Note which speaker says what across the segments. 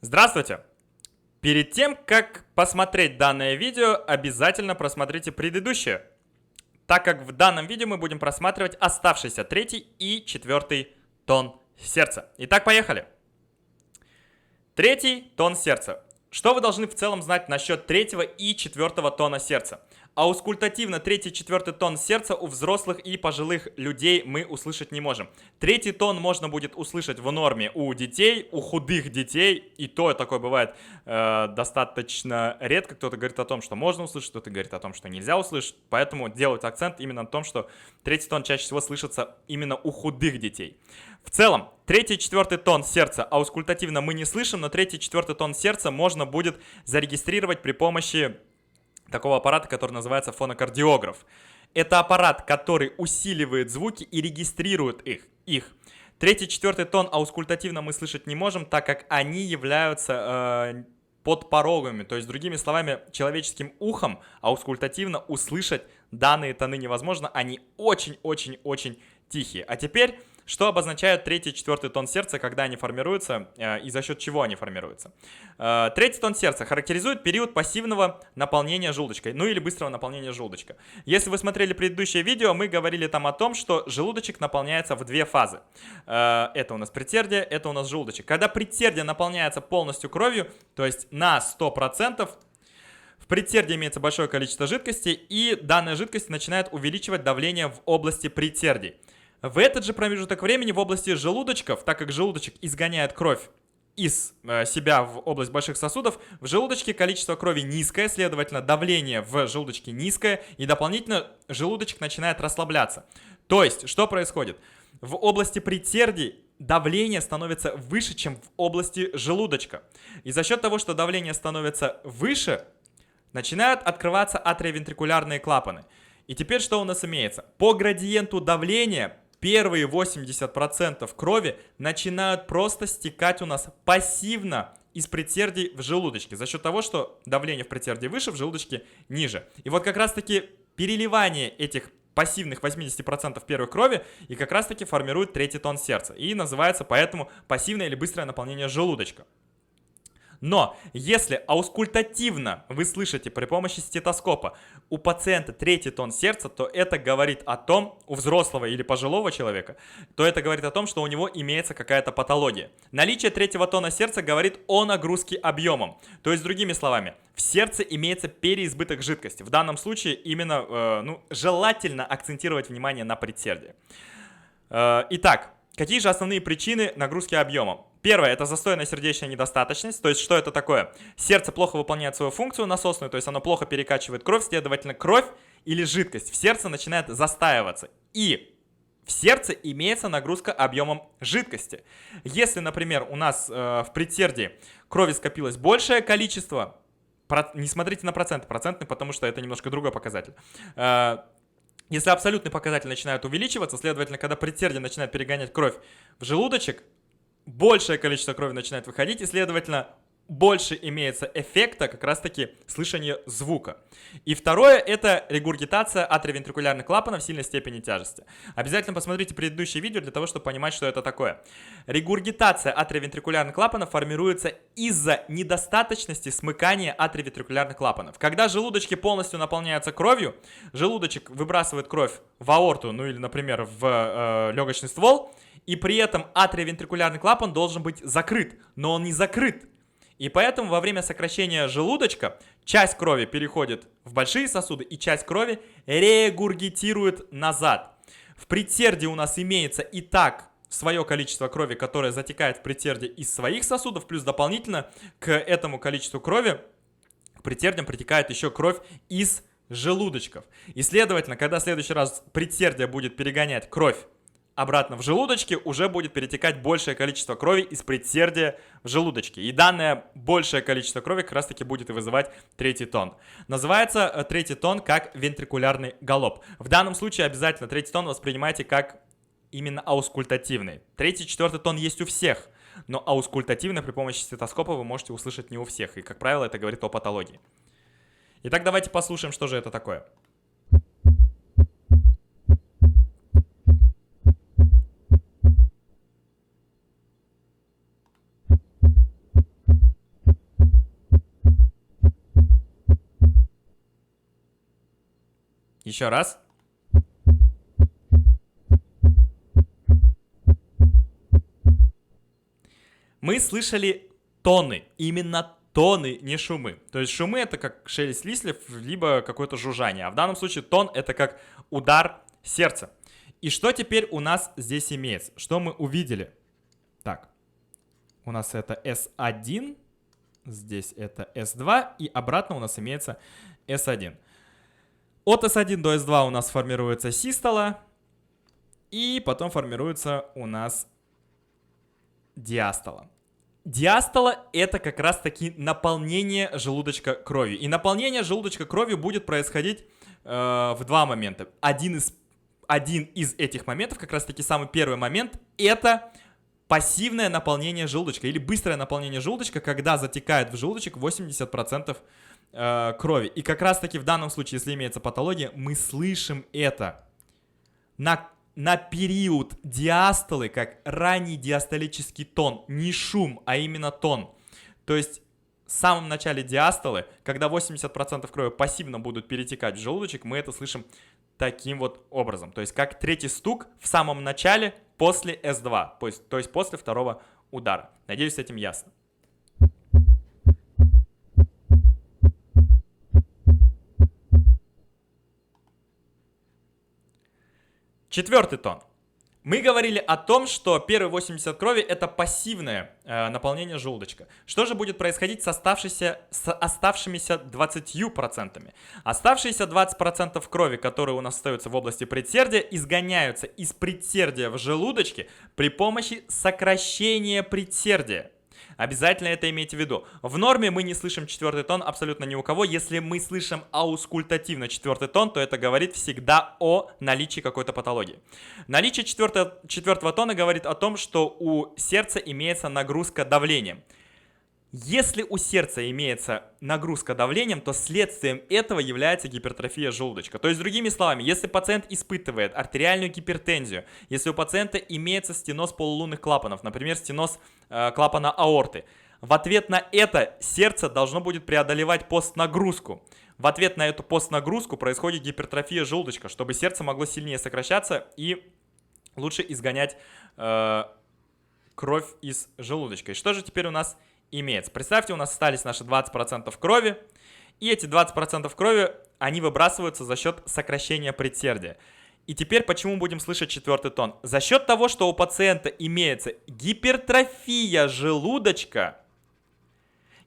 Speaker 1: Здравствуйте! Перед тем, как посмотреть данное видео, обязательно просмотрите предыдущее, так как в данном видео мы будем просматривать оставшийся третий и четвертый тон сердца. Итак, поехали! Третий тон сердца. Что вы должны в целом знать насчет третьего и четвертого тона сердца? Аускультативно третий и четвертый тон сердца у взрослых и пожилых людей мы услышать не можем. Третий тон можно будет услышать в норме у детей, у худых детей, и то такое бывает достаточно редко. Кто-то говорит о том, что можно услышать, кто-то говорит о том, что нельзя услышать, поэтому делают акцент именно на том, что третий тон чаще всего слышится именно у худых детей. В целом, третий и четвертый тон сердца аускультативно мы не слышим, но третий и четвертый тон сердца можно будет зарегистрировать при помощи такого аппарата, который называется фонокардиограф. Это аппарат, который усиливает звуки и регистрирует их. Третий и четвертый тон аускультативно мы слышать не можем, так как они являются под пороговыми. То есть, другими словами, человеческим ухом аускультативно услышать данные тоны невозможно. Они очень-очень-очень тихие. А теперь, что обозначают третий и четвертый тон сердца, когда они формируются и за счет чего они формируются? Третий тон сердца характеризует период пассивного наполнения желудочкой, ну или быстрого наполнения желудочка. Если вы смотрели предыдущее видео, мы говорили там о том, что желудочек наполняется в две фазы. Это у нас предсердие, это у нас желудочек. Когда предсердие наполняется полностью кровью, то есть на 100%, в предсердии имеется большое количество жидкости, и данная жидкость начинает увеличивать давление в области предсердий. В этот же промежуток времени в области желудочков, так как желудочек изгоняет кровь из себя в область больших сосудов, в желудочке количество крови низкое, следовательно, давление в желудочке низкое, и дополнительно желудочек начинает расслабляться. То есть, что происходит? В области предсердий давление становится выше, чем в области желудочка. И за счет того, что давление становится выше, начинают открываться атриовентрикулярные клапаны. И теперь что у нас имеется? По градиенту давления первые 80% крови начинают просто стекать у нас пассивно из предсердий в желудочке. За счет того, что давление в предсердии выше, в желудочке ниже. И вот как раз таки переливание этих пассивных 80% первой крови и как раз таки формирует третий тон сердца. И называется поэтому пассивное или быстрое наполнение желудочка. Но если аускультативно вы слышите при помощи стетоскопа у пациента третий тон сердца, то это говорит о том, у взрослого или пожилого человека, то это говорит о том, что у него имеется какая-то патология. Наличие третьего тона сердца говорит о нагрузке объемом. То есть, другими словами, в сердце имеется переизбыток жидкости. В данном случае именно желательно акцентировать внимание на предсердии. Итак, какие же основные причины нагрузки объемом? Первое – это застойная сердечная недостаточность. То есть, что это такое? Сердце плохо выполняет свою функцию насосную, то есть оно плохо перекачивает кровь, следовательно, кровь или жидкость в сердце начинает застаиваться. И в сердце имеется нагрузка объемом жидкости. Если, например, у нас в предсердии крови скопилось большее количество, не смотрите на процентный, потому что это немножко другой показатель. Если абсолютный показатель начинает увеличиваться, следовательно, когда предсердие начинает перегонять кровь в желудочек, большее количество крови начинает выходить, и, следовательно, больше имеется эффекта как раз-таки слышания звука. И второе – это регургитация атриовентрикулярных клапанов в сильной степени тяжести. Обязательно посмотрите предыдущее видео для того, чтобы понимать, что это такое. Регургитация атриовентрикулярных клапанов формируется из-за недостаточности смыкания атриовентрикулярных клапанов. Когда желудочки полностью наполняются кровью, желудочек выбрасывает кровь в аорту, ну или, например, в легочный ствол, и при этом атриовентрикулярный клапан должен быть закрыт, но он не закрыт. И поэтому во время сокращения желудочка часть крови переходит в большие сосуды, и часть крови регургитирует назад. В предсердии у нас имеется и так свое количество крови, которое затекает в предсердие из своих сосудов, плюс дополнительно к этому количеству крови к предсердиям притекает еще кровь из желудочков. И, следовательно, когда в следующий раз предсердие будет перегонять кровь обратно в желудочке, уже будет перетекать большее количество крови из предсердия в желудочке. И данное большее количество крови как раз таки будет и вызывать третий тон. Называется третий тон как вентрикулярный галоп. В данном случае обязательно третий тон воспринимайте как именно аускультативный. Третий, четвертый тон есть у всех, но аускультативно при помощи стетоскопа вы можете услышать не у всех. И, как правило, это говорит о патологии. Итак, давайте послушаем, что же это такое. Еще раз. Мы слышали тоны, именно тоны, не шумы. То есть шумы это как шелест листьев, либо какое-то жужжание. А в данном случае тон это как удар сердца. И что теперь у нас здесь имеется? Что мы увидели? Так, у нас это S1, здесь это S2, и обратно у нас имеется S1. От S1 до S2 у нас формируется систола, и потом формируется у нас диастола. Диастола это как раз таки наполнение желудочка кровью. И наполнение желудочка кровью будет происходить в два момента. Один из этих моментов, как раз таки самый первый момент, это пассивное наполнение желудочка или быстрое наполнение желудочка, когда затекает в желудочек 80% крови. И как раз таки в данном случае, если имеется патология, мы слышим это на период диастолы, как ранний диастолический тон, не шум, а именно тон. То есть в самом начале диастолы, когда 80% крови пассивно будут перетекать в желудочек, мы это слышим таким вот образом. То есть как третий стук в самом начале после S2, то есть после второго удара. Надеюсь, с этим ясно. Четвертый тон. Мы говорили о том, что первые 80 крови это пассивное наполнение желудочка. Что же будет происходить с оставшимися 20%? Оставшиеся 20% крови, которые у нас остаются в области предсердия, изгоняются из предсердия в желудочке при помощи сокращения предсердия. Обязательно это имейте в виду. В норме мы не слышим четвертый тон абсолютно ни у кого. Если мы слышим аускультативно четвертый тон, то это говорит всегда о наличии какой-то патологии. Наличие четвертого тона говорит о том, что у сердца имеется нагрузка давлением. Если у сердца имеется нагрузка давлением, то следствием этого является гипертрофия желудочка. То есть, другими словами, если пациент испытывает артериальную гипертензию, если у пациента имеется стеноз полулунных клапанов, например, стеноз клапана аорты, в ответ на это сердце должно будет преодолевать постнагрузку. В ответ на эту постнагрузку происходит гипертрофия желудочка, чтобы сердце могло сильнее сокращаться и лучше изгонять кровь из желудочка. И что же теперь у нас имеется? Представьте, у нас остались наши 20% крови, и эти 20% крови, они выбрасываются за счет сокращения предсердия. И теперь почему будем слышать четвертый тон? За счет того, что у пациента имеется гипертрофия желудочка.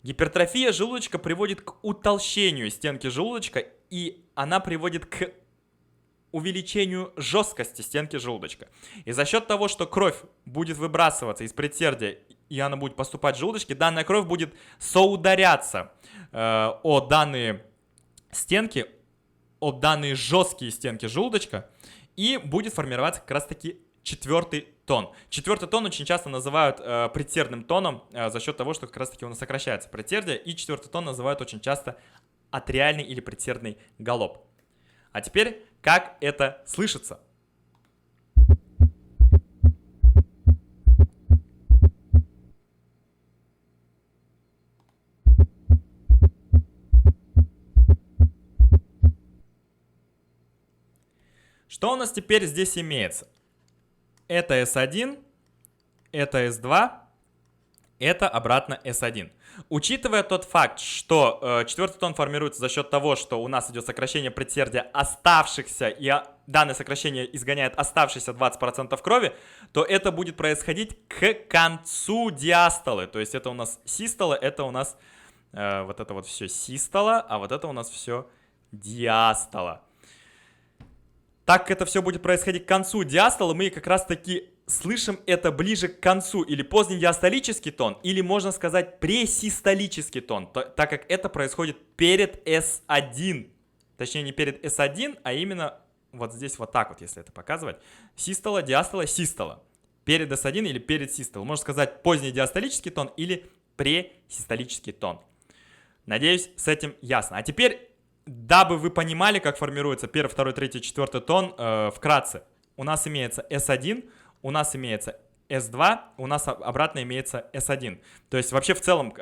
Speaker 1: Гипертрофия желудочка приводит к утолщению стенки желудочка, и она приводит к увеличению жесткости стенки желудочка. И за счет того, что кровь будет выбрасываться из предсердия, и она будет поступать в желудочке, данная кровь будет соударяться о данные стенки, о данные жесткие стенки желудочка, и будет формироваться как раз таки четвертый тон. Четвертый тон очень часто называют предсердным тоном за счет того, что как раз таки у нас сокращается предсердие, и четвертый тон называют очень часто атриальный или предсердный галоп. А теперь, как это слышится? Что у нас теперь здесь имеется? Это S1, это S2, это обратно S1. Учитывая тот факт, что четвертый тон формируется за счет того, что у нас идет сокращение предсердия оставшихся, и данное сокращение изгоняет оставшиеся 20% крови, то это будет происходить к концу диастолы. То есть это у нас систола, это у нас вот это вот все систола, а вот это у нас все диастола. Так как это все будет происходить к концу диастолы, мы как раз таки слышим это ближе к концу, или поздний диастолический тон, или можно сказать пресистолический тон, так как это происходит перед S1. Точнее не перед S1, а именно вот здесь вот так вот, если это показывать. Систола, диастола, систола. Перед S1 или перед систолой. Можно сказать поздний диастолический тон или пресистолический тон. Надеюсь, с этим ясно. А теперь, дабы вы понимали, как формируется первый, второй, третий, четвертый тон, вкратце. У нас имеется S1, у нас имеется S2, у нас обратно имеется S1. То есть вообще в целом,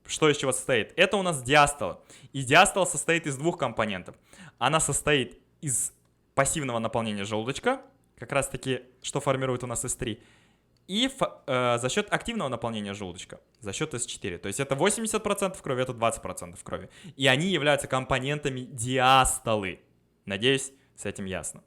Speaker 1: что из чего состоит? Это у нас диастола. И диастола состоит из двух компонентов. Она состоит из пассивного наполнения желудочка, как раз таки, что формирует у нас S3, и за счет активного наполнения желудочка, за счет S4. То есть это 80% крови, это 20% крови. И они являются компонентами диастолы. Надеюсь, с этим ясно.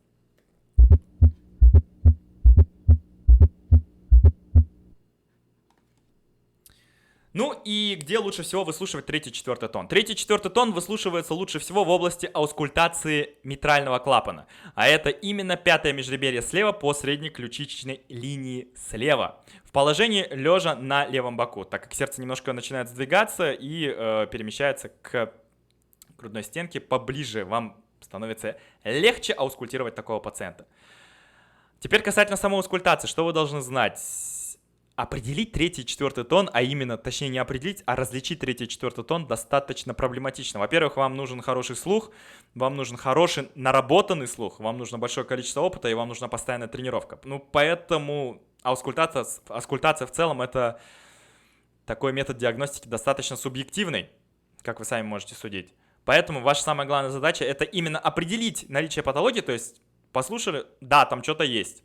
Speaker 1: Ну и где лучше всего выслушивать третий и четвертый тон? Третий и четвертый тон выслушивается лучше всего в области аускультации митрального клапана. А это именно пятое межреберье слева по средней ключичной линии слева. В положении лежа на левом боку, так как сердце немножко начинает сдвигаться и перемещается к грудной стенке поближе. Вам становится легче аускультировать такого пациента. Теперь касательно самой аускультации, что вы должны знать? Определить третий и четвертый тон, а именно, точнее не определить, а различить третий и четвертый тон достаточно проблематично. Во-первых, вам нужен хороший слух, вам нужен хороший наработанный слух, вам нужно большое количество опыта и вам нужна постоянная тренировка. Ну, поэтому аускультация в целом это такой метод диагностики достаточно субъективный, как вы сами можете судить. Поэтому ваша самая главная задача это именно определить наличие патологии, то есть послушали, да, там что-то есть.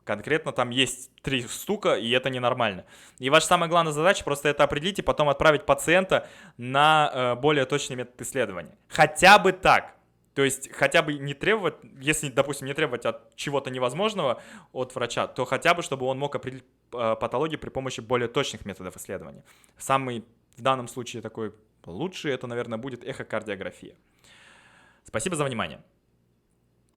Speaker 1: Конкретно там есть 3 стука, и это ненормально. И ваша самая главная задача просто это определить и потом отправить пациента на более точный метод исследования. Хотя бы так. То есть хотя бы не требовать, если, допустим, не требовать от чего-то невозможного от врача, то хотя бы, чтобы он мог определить патологию при помощи более точных методов исследования. Самый в данном случае такой лучший, это, наверное, будет эхокардиография. Спасибо за внимание.